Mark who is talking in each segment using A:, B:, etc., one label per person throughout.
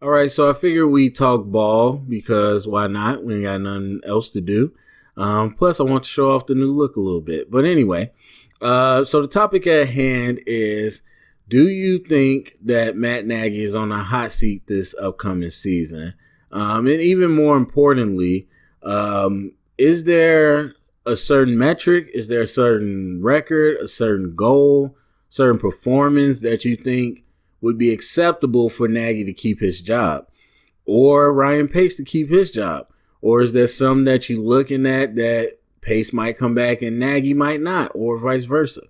A: All right, so I figure we talk ball because why not? We ain't got nothing else to do. Plus, I want to show off the new look a little bit. But anyway, so the topic at hand is, do you think that Matt Nagy is on a hot seat this upcoming season? And even more importantly, is there a certain metric? Is there a certain record, a certain goal, certain performance that you think would be acceptable for Nagy to keep his job, or Ryan Pace to keep his job? Or is there some that you're looking at that Pace might come back and Nagy might not, or vice versa?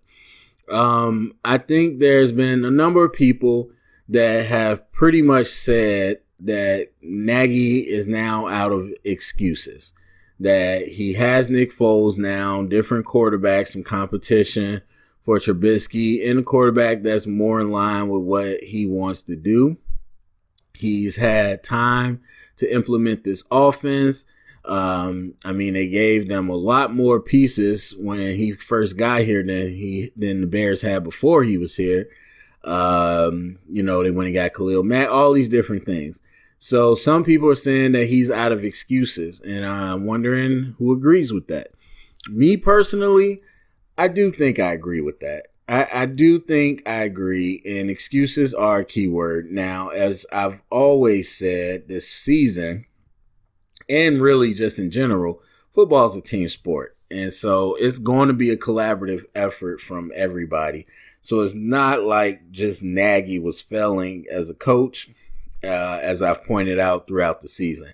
A: I think there's been a number of people that have pretty much said that Nagy is now out of excuses, that he has Nick Foles now, different quarterbacks, some competition for Trubisky, and a quarterback that's more in line with what he wants to do. He's had time to implement this offense. They gave them a lot more pieces when he first got here than the Bears had before he was here. They went and got Khalil Mack, all these different things. So some people are saying that he's out of excuses, and I'm wondering who agrees with that. Me personally, I do think I agree with that. I do think I agree, and excuses are a key word. Now, as I've always said this season, and really just in general, football is a team sport. And so it's going to be a collaborative effort from everybody. So it's not like just Nagy was failing as a coach, as I've pointed out throughout the season.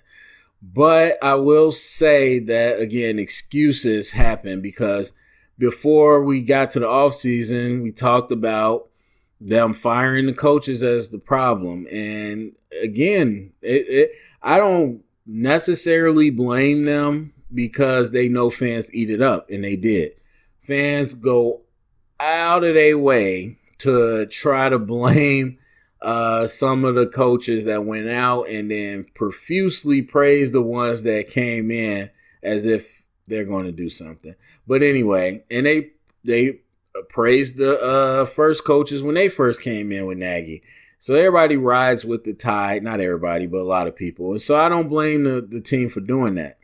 A: But I will say that, again, excuses happen because before we got to the offseason, we talked about them firing the coaches as the problem. And again, I don't necessarily blame them because they know fans eat it up, and they did. Fans go out of their way to try to blame some of the coaches that went out and then profusely praise the ones that came in as if they're going to do something. But anyway, and they praised the first coaches when they first came in with Nagy. So everybody rides with the tide. Not everybody, but a lot of people. And so I don't blame the team for doing that.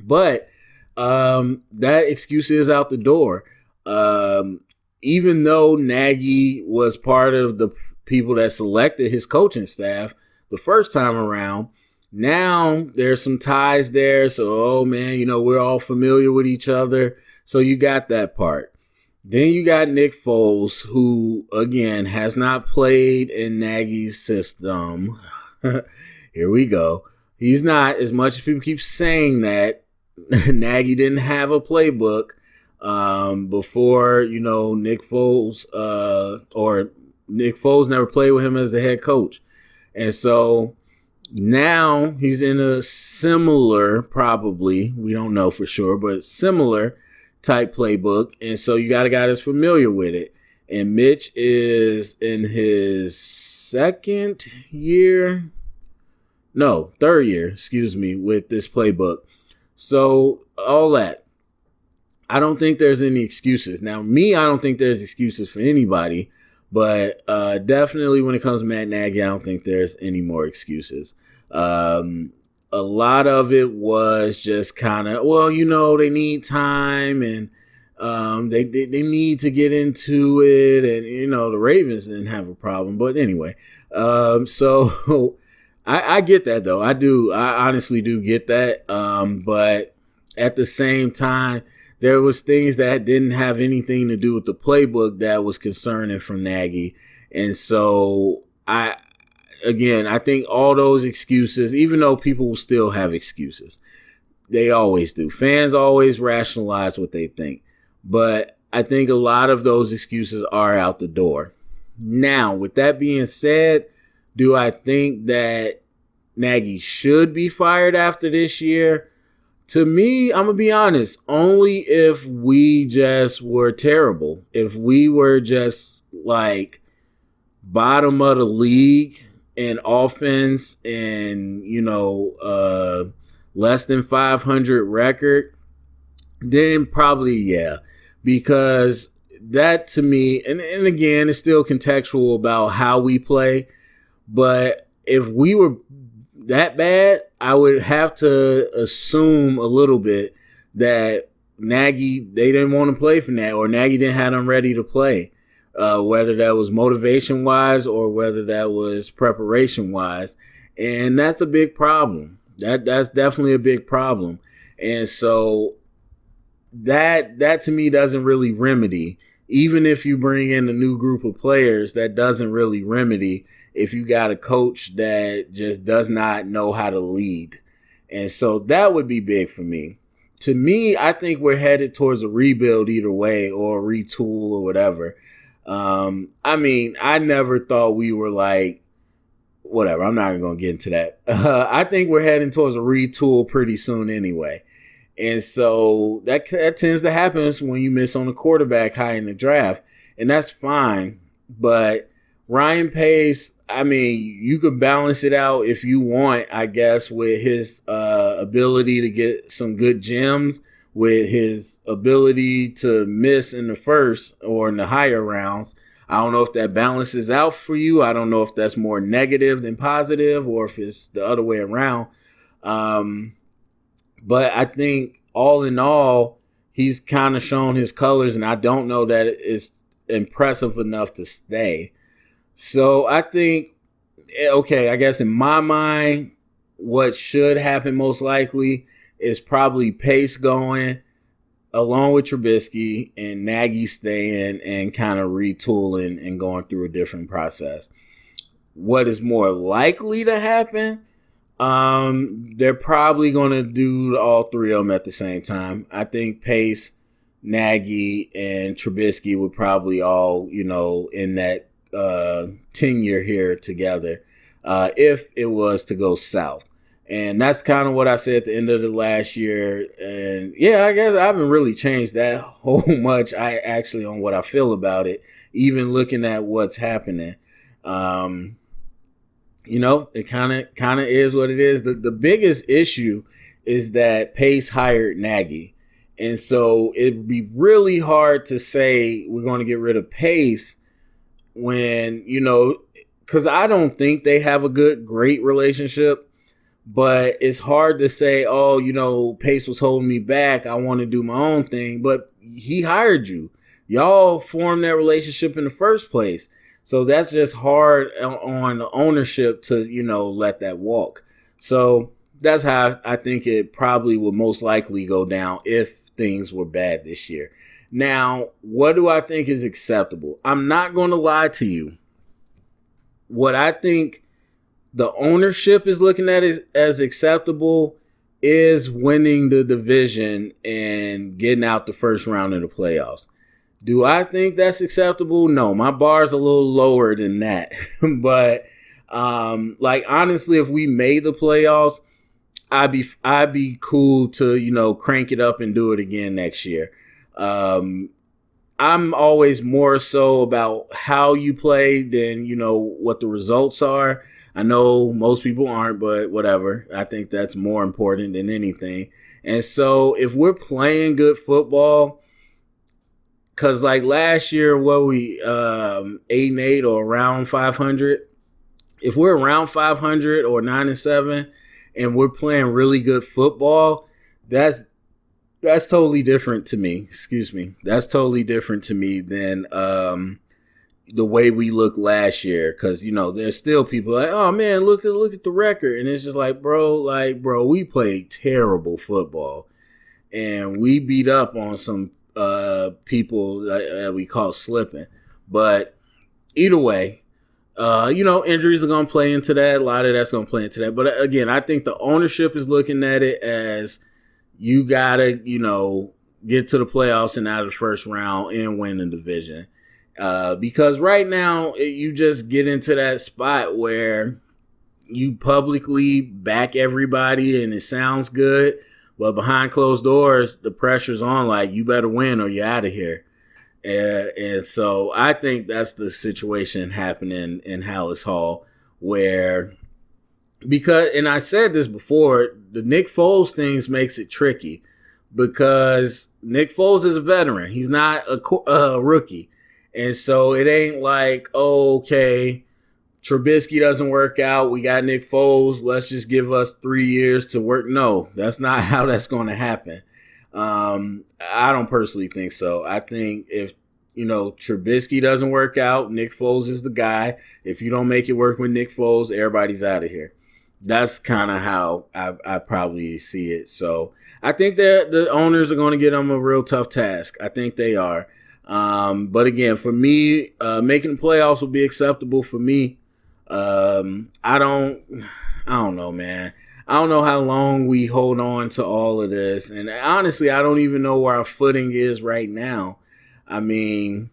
A: But that excuse is out the door. Even though Nagy was part of the people that selected his coaching staff the first time around, now there's some ties there. So, we're all familiar with each other. So you got that part. Then you got Nick Foles, who, again, has not played in Nagy's system. Here we go. He's not, as much as people keep saying that, Nagy didn't have a playbook before, Nick Foles, or Nick Foles never played with him as the head coach. And so now he's in a similar, probably, we don't know for sure, but similar type playbook. And so you got a guy that's familiar with it. And Mitch is in his third year, with this playbook. So all that. I don't think there's any excuses. Now, I don't think there's excuses for anybody, but definitely when it comes to Matt Nagy, I don't think there's any more excuses. A lot of it was just kind of, they need time and they need to get into it. And, the Ravens didn't have a problem. But anyway, so I get that, though. I honestly do get that. But at the same time, there was things that didn't have anything to do with the playbook that was concerning from Nagy. And so I think all those excuses, even though people will still have excuses, they always do. Fans always rationalize what they think. But I think a lot of those excuses are out the door. Now, with that being said, do I think that Nagy should be fired after this year? To me, I'm going to be honest, only if we just were terrible. If we were just like bottom of the league in offense and, less than 500 record, then probably, yeah. Because that to me, and again, it's still contextual about how we play, but if we were that bad, I would have to assume a little bit that Nagy, they didn't want to play for Nagy, or Nagy didn't have them ready to play, whether that was motivation wise or whether that was preparation wise. And that's a big problem. That's definitely a big problem. And so that to me doesn't really remedy. Even if you bring in a new group of players, that doesn't really remedy if you got a coach that just does not know how to lead. And so that would be big for me. To me, I think we're headed towards a rebuild either way, or a retool or whatever. I mean, I never thought we were like, whatever, I'm not even going to get into that. I think we're heading towards a retool pretty soon anyway. And so that tends to happen when you miss on a quarterback high in the draft. And that's fine. But Ryan Pace, I mean, you could balance it out if you want, I guess, with his ability to get some good gems, with his ability to miss in the first or in the higher rounds. I don't know if that balances out for you. I don't know if that's more negative than positive, or if it's the other way around. But I think all in all, he's kind of shown his colors, and I don't know that it's impressive enough to stay. So I think, okay, I guess in my mind, what should happen most likely is probably Pace going along with Trubisky and Nagy staying and kind of retooling and going through a different process. What is more likely to happen? They're probably going to do all three of them at the same time. I think Pace, Nagy, and Trubisky would probably all, in that tenure here together, if it was to go south. And that's kind of what I said at the end of the last year. And yeah, I guess I haven't really changed that whole much on what I feel about it, even looking at what's happening. It kind of is what it is. The biggest issue is that Pace hired Nagy. And so it'd be really hard to say we're going to get rid of Pace when, because I don't think they have a great relationship. But it's hard to say, Pace was holding me back, I want to do my own thing. But he hired you. Y'all formed that relationship in the first place. So that's just hard on the ownership to, let that walk. So that's how I think it probably would most likely go down if things were bad this year. Now, what do I think is acceptable? I'm not going to lie to you. What I think the ownership is looking at it as acceptable is winning the division and getting out the first round of the playoffs. Do I think that's acceptable? No, my bar's a little lower than that. But honestly, if we made the playoffs, I'd be cool to, crank it up and do it again next year. I'm always more so about how you play than, what the results are. I know most people aren't, but whatever. I think that's more important than anything. And so if we're playing good football, because like last year, 8-8 or around 500? If we're around 500 or 9-7 and we're playing really good football, that's totally different to me. Excuse me. That's totally different to me than the way we looked last year, because there's still people like, oh man, look at the record, and it's just like, bro, we played terrible football, and we beat up on some people that we call slipping. But either way, injuries are gonna play into that. A lot of that's gonna play into that. But again, I think the ownership is looking at it as you gotta, get to the playoffs and out of the first round and win the division. Because right now you just get into that spot where you publicly back everybody and it sounds good, but behind closed doors, the pressure's on, like, you better win or you're out of here. And so I think that's the situation happening in Hallis Hall, and I said this before, the Nick Foles things makes it tricky because Nick Foles is a veteran. He's not a rookie. And so it ain't like, okay, Trubisky doesn't work out. We got Nick Foles. Let's just give us 3 years to work. No, that's not how that's going to happen. I don't personally think so. I think if, Trubisky doesn't work out, Nick Foles is the guy. If you don't make it work with Nick Foles, everybody's out of here. That's kind of how I probably see it. So I think that the owners are going to get them a real tough task. I think they are. But again, for me, making the playoffs will be acceptable for me. I don't know, man. I don't know how long we hold on to all of this. And honestly, I don't even know where our footing is right now. I mean,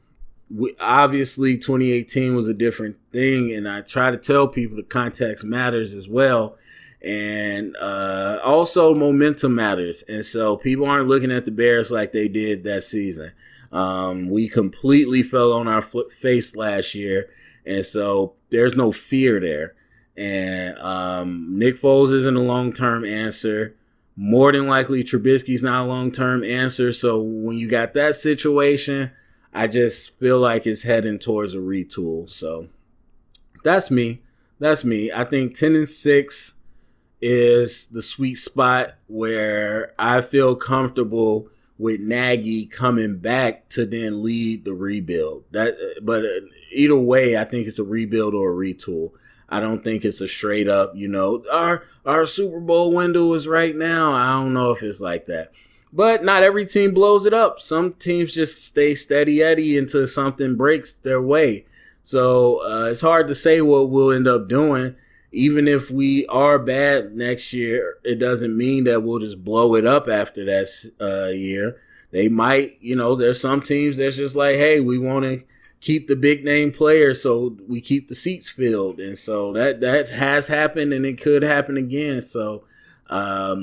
A: obviously 2018 was a different thing. And I try to tell people the context matters as well. And also momentum matters. And so people aren't looking at the Bears like they did that season. We completely fell on our face last year. And so there's no fear there. And Nick Foles isn't a long-term answer. More than likely, Trubisky's not a long-term answer. So when you got that situation, I just feel like it's heading towards a retool. So that's me. I think 10-6 is the sweet spot where I feel comfortable with Nagy coming back to then lead the rebuild. But either way, I think it's a rebuild or a retool. I don't think it's a straight up, our Super Bowl window is right now. I don't know if it's like that. But not every team blows it up. Some teams just stay steady Eddie until something breaks their way. So it's hard to say what we'll end up doing. Even if we are bad next year, it doesn't mean that we'll just blow it up after that year. They might, there's some teams that's just like, hey, we want to keep the big name players, so we keep the seats filled. And so that has happened, and it could happen again. So I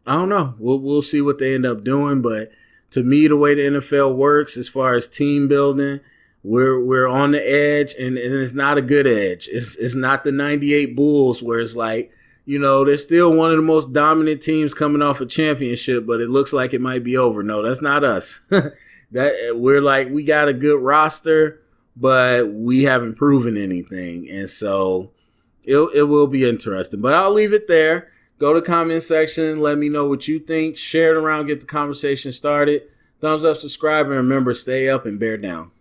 A: don't know. We'll see what they end up doing. But to me, the way the NFL works as far as team building, we're on the edge, and it's not a good edge. It's not the 98 Bulls where it's like, they're still one of the most dominant teams coming off a championship, but it looks like it might be over. No, that's not us. That we're like, we got a good roster, but we haven't proven anything. And so it will be interesting. But I'll leave it there. Go to the comment section. Let me know what you think. Share it around. Get the conversation started. Thumbs up, subscribe, and remember, stay up and bear down.